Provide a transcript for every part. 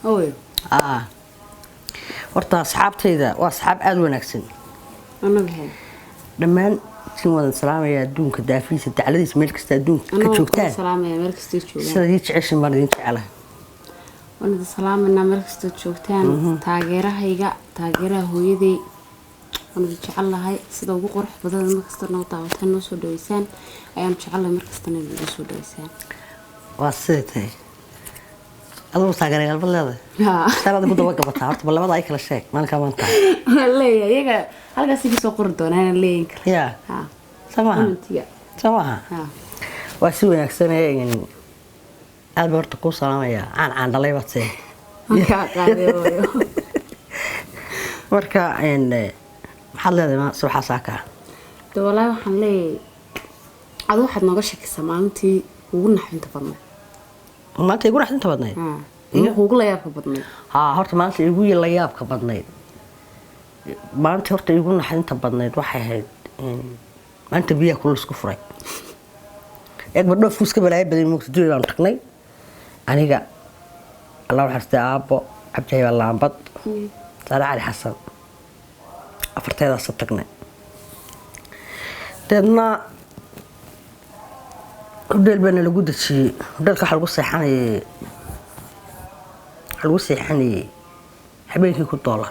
أوي horta asxaabtayda waa asxaab aad wanaagsan أنا بهاي dhammaan si wada salaamaya adduunka daafiisa dacladiisa meel kasta adduunka ka joogtaan سلام يا مركز تيجوا sidii jeceshin baan idin jecelahay وأنا سلام إن مركز تيجوتان تاجرها هو يدي أنا بتشعل هاي سيدا وقرح بدل مركز تنوطع وتنو سودويسان أيام تشعل مركز تنو سودويسان waa sidee tahay aduu taageeray galbad leedahay ها salaada ku daba gabataa horta labada ay kala sheeg maalinka maanta ليه يجا هلقا سيجي سوقر دون أنا ليه yaa ها samaha أنتيا samaha ها waa si wanaagsan in aad baa horta ku salaamaya aan dhalay batay marka maxaad leedahay subaxa saaka والله waxaan leeyahay adu waxaad nooga sheekaysaa maalintii ugu naxinta badnayd maanta igu raxdinta badnayd ugu la yaabka badnayd haa horta maanta igu la yaabka badnayd maanta horta igu naxdinta badnayd waxay ahayd maanta biyaha kulul isku furay eeg badho fuuska balaayo badan moogta duwe baan tagnay aniga allah waxaastay aabbo cabdihay baa laambad saare cali xasan afarteedaasa tagnay deedna hudheel baana lagu dejiyey hudheelka waxaa lagu seexanayey habeenkii $1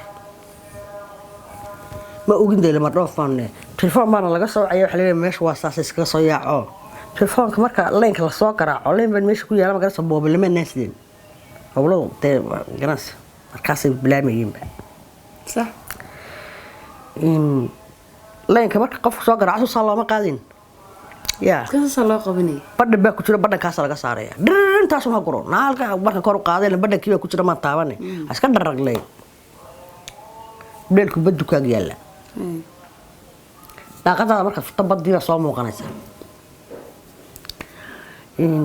ma ogin dee lama dhoofaanne telefoon baana laga soo wacaya waxa leeyahay meesha waa saas iskaga soo yaaco telefoonka marka leenka la soo garaaco leen baan meesha ku yaala magarasa boobilama naasdeen howladu dee garanaysa markaasay bilaamayeenba صح leenka marka qofka soo garaaco saa looma qaadin yaa كذا loo qabanay badhan baa ku jira badhankaas laga saaraya dhintaas ma guro naalka marka kor u qaadeen badhankii baa ku jira ma taabane iska dharagleen beelku badukaag yaala daaqadaada marka furta baddiina soo muuqanaysa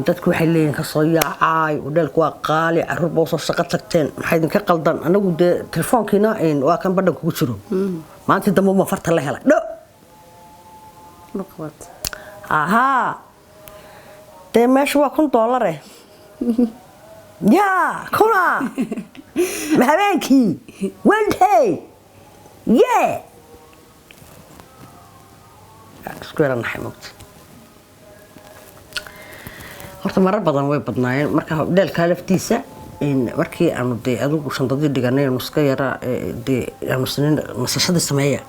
dadku waxay leeyihiin ka soo yaacay udheelku waa qaali carruur baa soo shaqo tagteen maxay idinka qaldan anagu dee telefoonkiina waa kan badhan kugu jiro maantii dambe uma farta la helay dho luqad ahaa dee meesha waa $1 yaa kuna ma habeenkii wednesday yee isku yara naxay mogta horta marar badan way badnaayeen marka dheelkaa laftiisa markii aanu dee adigu shandadii dhiganay nuska yara dee aanu sinin nasashadii sameeya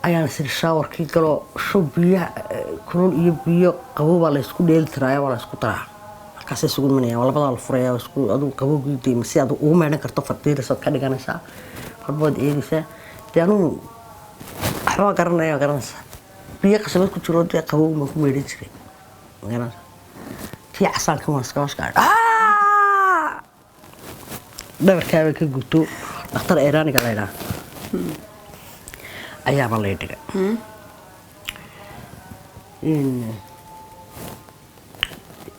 ayaan sir shaawarkii galo shub biyaha kulul iyo biyo qabow baa la isku dheeli tiraaya waa la isku daraa markaasay isugu imanayaan labadaa la furaya isku adigu qabowgii dee si aad ugu meedhan karto fardiirisaad ka dhiganaysaa horbaad eegaysaa dee anugu waxbaa garanaysaa biyo qasabad ku jiro dee qabow baan ku meedhan jiray magaranaysa tii casaanka maaska dhabarkaaba ka gubto dhakhtar eeraaniga la ydhaa ayaaba lay dhigay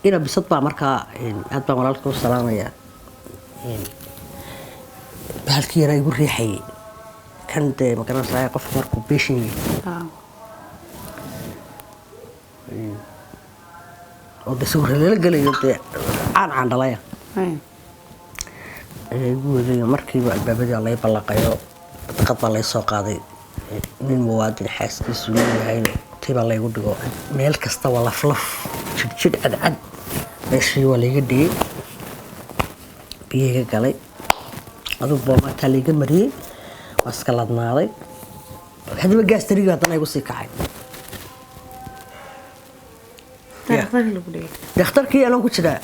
ina bisad baa markaa aad baan walaalka u salaamaya bahalkii yaraa igu riixayay kan dee magaranaysaa qofka markuu beeshin yahay oo dee sawirra lala gelayo dee caan dhalaya ayaa igu wadayo markiiba albaabadii lay ballaqayo daqad baa lay soo qaaday nin muwaadin xaaskiisu leeyahayna tibaa laygu dhigo meel kasta waa laflaf jidhjidh cadcad meeshii waa layga dhigay biyayga galay aduu boomaataa layga mariyey waa iska ladnaaday hadiba gaastarigii haddana igu sii kacay dhakhtarkii alan ku jiraa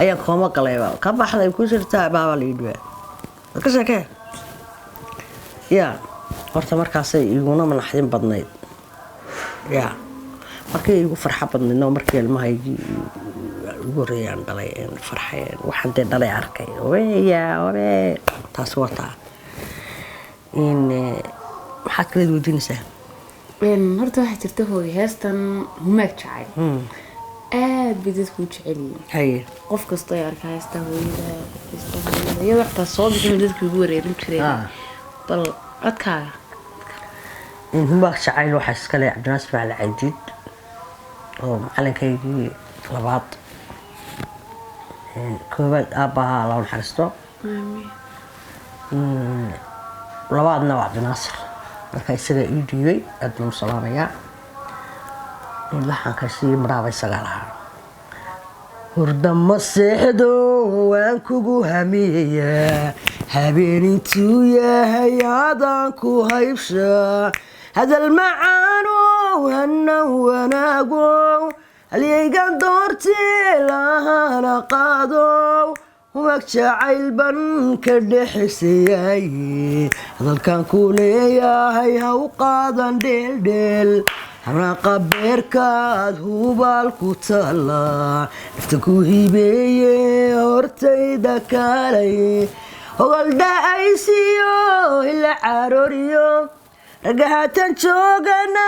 ayaan kooma galay ka baxday ku jirtaa baabaa la yidhi ka sheekee yaa horta markaasay iguna manaxdin badnayd yaa markii igu farxa badnaydno markii ilmahaygii ugu horreeyaan dhalay farxeen waxaan dee dhalay arkay wabee taas wataa maxaad kaleed weydiinaysaa horta waxaa jirta hooy heestan humaag jacay aad bay dadku u jecel yihiin haye qof kastoo ay arkaa heesta hooyada iyadoo xataa soo bixin dadku ugu wareerin jireen bal codkaaga humaag jacayl waxaa iskale cabdinaasir macali caydiid oo macalinkaygii labaad koowaad aabbaha alla naxariisto labaadna waa Cabdinaasir marka isaga ii dhiibay aad baan u salaamayaa laxankaasi maraaba isaga lahaa hurda ma seexdo waan kugu hamiyayaa habeenintuu yahay adaan ku haybshaa hadal macaanow hana wanaagow halyaygan doortee lahana qaadow humag jacayl ban ka dhexisayay hadalkan ku leeyahay ha u qaadan dheeldheel hanaaqa beerkaad hubaal ku taala nafta ku hibeeye hortayda kaalay hogol dha'aysiyo ila carooriyo ragga haatan joogana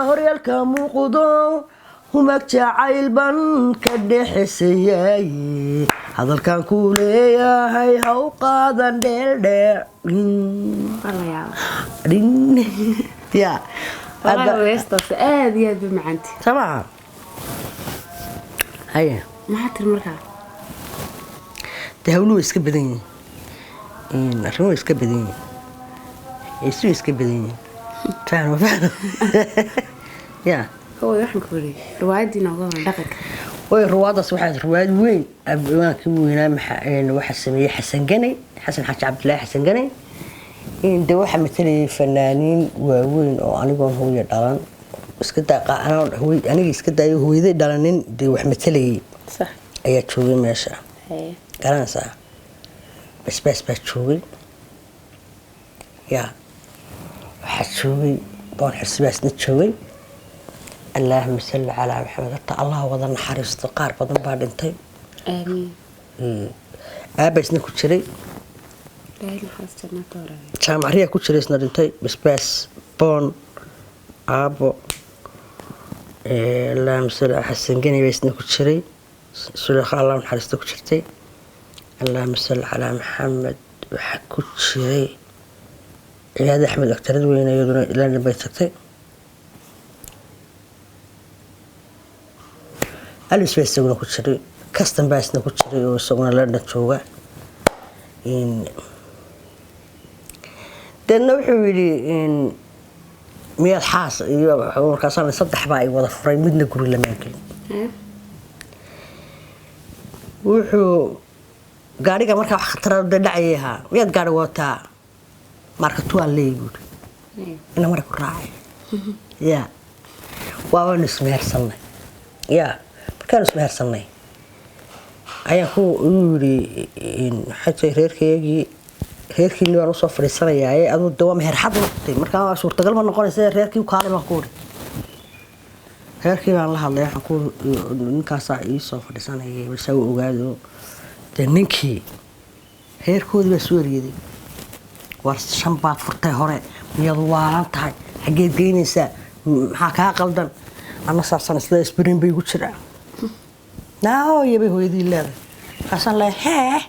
horyaalka muuqdo humag jacayl ban ka dhexisayay hadalkan ku leeyahay ha u qaadan dheeldheel ya weestaas aad iyo aad macaanti سمع هيا maxaa tir markaa تهولو اسك بدين إن رمو اسك بدين يسوي اسك بدين فاهم يا هو waxaan ku wari riwaayadii nooga waran dhaqanka way ruwaadaas waxaa ruwaad weyn abwaanka weynaa maxaa waxa sameeyay Xasan Ganay Xasan Xaaji Cabdullaahi Xasan Ganay in de waxa matalay fanaaniin waaweyn oo anigoon hooyo dhalan iska daaqaan aniga iska daayo hooyaday dhalanin de wax matalay sax ayaa joogay meesha garanaysa bas joogay ya waxa joogay boon xisbaasna joogay اللهم صل على محمد الله وضع حريص قار بدن بعد انتي امين ابسنا كجري لا اله الا الله تورا جامعريا كجري اسنا دنتي بس بون ابو اللهم صل على حسن جني بسنا كجري سلخ الله حريص كجرتي اللهم صل على محمد وحك كجري هذا احمد اكثر وين يدنا الى بيتك ألبس بيستونا كتشري كاستن باسنا كتشري وسونا لنا جوجا إن دنا وحولي إن مية حاس يو كاسان صدح باي وضع فري مدنا كوري لما ياكل وحو قاريقا مركا خطر دعيها وياد قاري وطا مركا توال لي يقول إنا مركا راعي يا وانا اسمها رسلنا يا كانوا اسمها رسلنا ayaan ku yiri in xatay reerkaygi reerkii waan soo fariisanayay adu dawa meher xad noqday marka waa suurtagal ma noqonaysa reerkii kaale ma ku reerkii aan la hadlay waxaan ku ninkaas ay soo fadhiisanayay balse uu ogaado ninkii reerkoodii baa soo riiday war shan baad furtay hore miyadu waalan tahay xageed geynaysaa maxaa kaa qaldan ana saarsan isla isbirin bay ugu jiraa ناو يبي هو يدي الله قصان له ها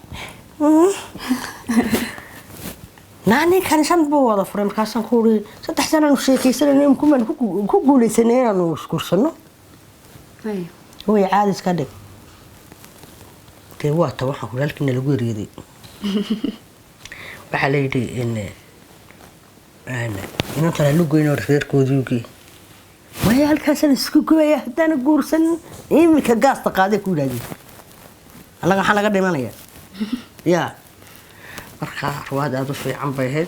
ناني كان شنب وضع فريم قصان كوري ستحسن وشيكي سنة يمكن من كقولي سنين أنا وشكر سنة هو عادس كده كوا توحى ولكن الجوري يدي بحالي دي إن ترى لوجين ورفير كوديوكي ما هي هالكاسة السكوكوية حتى أنا قرصن إيه كجاس تقاعد كولا دي الله حنا قدي مالية يا مرخا رواد هذا في عم بيهد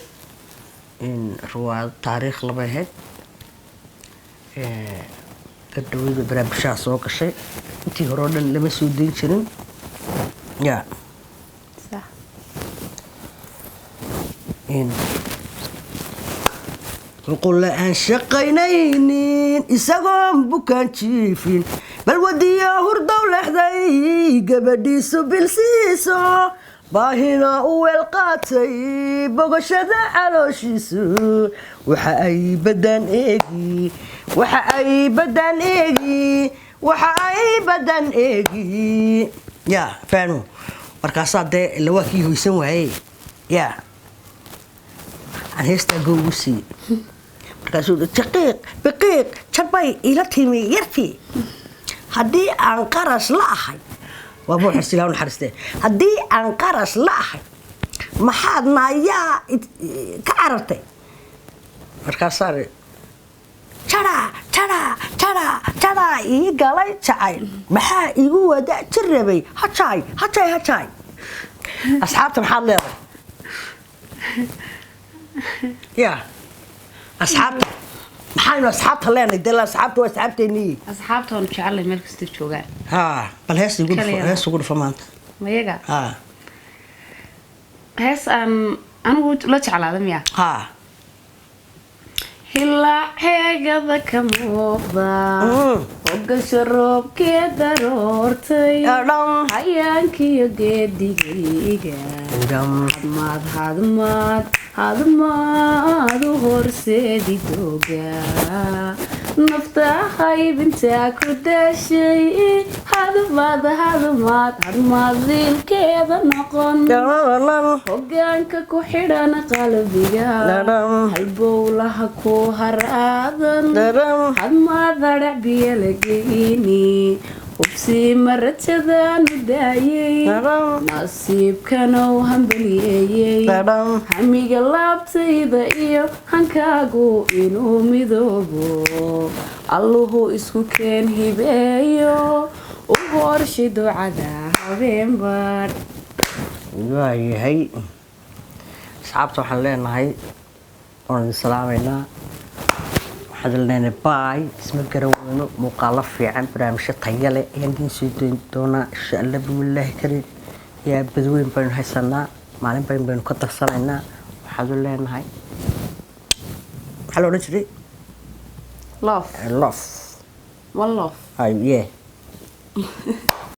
إن رواد تاريخ لبيهد قدوي براب شاس وق شيء أنتي هرود لما سودين شنو يا صح إن نقول لأن شقينين إسقام بكان شيفين بل وديا هردا ولحظي قبدي سبيل سيسو باهنا أول قاتي بغشة على شيسو وحاي بدن إيجي وحاي بدن إيجي وحاي بدن إيجي يا فانو مركاسات ده اللي واكي هو يسوي يا عن هستا جوسي مركاسو دقيق بقيق شبي إلى تيمي يرتي هدي أنقرش لا أحد وأبو حسيلون حرسته هدي أنقرش لا أحد maxaad naayaa ka carartay markaasaa jara ii galay jacayl maxaa igu wada jirabay hajaay asxaabta maxaad leedahay ya asxaabta maxaynu asxaabta leenahay dee asxaabta waa asxaabteennii asxaabta waan jecelahay meel kasta joogaan bal hees ugu dhufo maanta mayaga hees aan anigu la jeclaada miya hilaa xeegada ka muuqda ogasho roobkee daroortay xayaankiyo geedigayga hadmaad u horseedi dooga nafta haybintaa ku daashay hadmaad diilkeeda noqon hogaanka ku xidhan qalbiga halbowlaha ku haraadan hadmaad hadhac biyo la geyni hubsii marajadaanu daayay nasiibkanow hambaliyeeyey hamiga laabtayda iyo hankaagu inuu midoobo alluhu isku keen hibeeyo u horshay ducada habeenbaadh waayahay asxaabta waxaan leenahay waan idin salaamaynaa waxaan leenahay baay isma garaweyno muuqaalo fiican barnaamijyo tayo leh ayaan idiin soo dayn doonaa insha allah bismillaahi kariim yaa badweyn baynu haysanaa maalin baynu ka darsanaynaa waxaad leenahay maxaa la odhan jiray love love one love yeah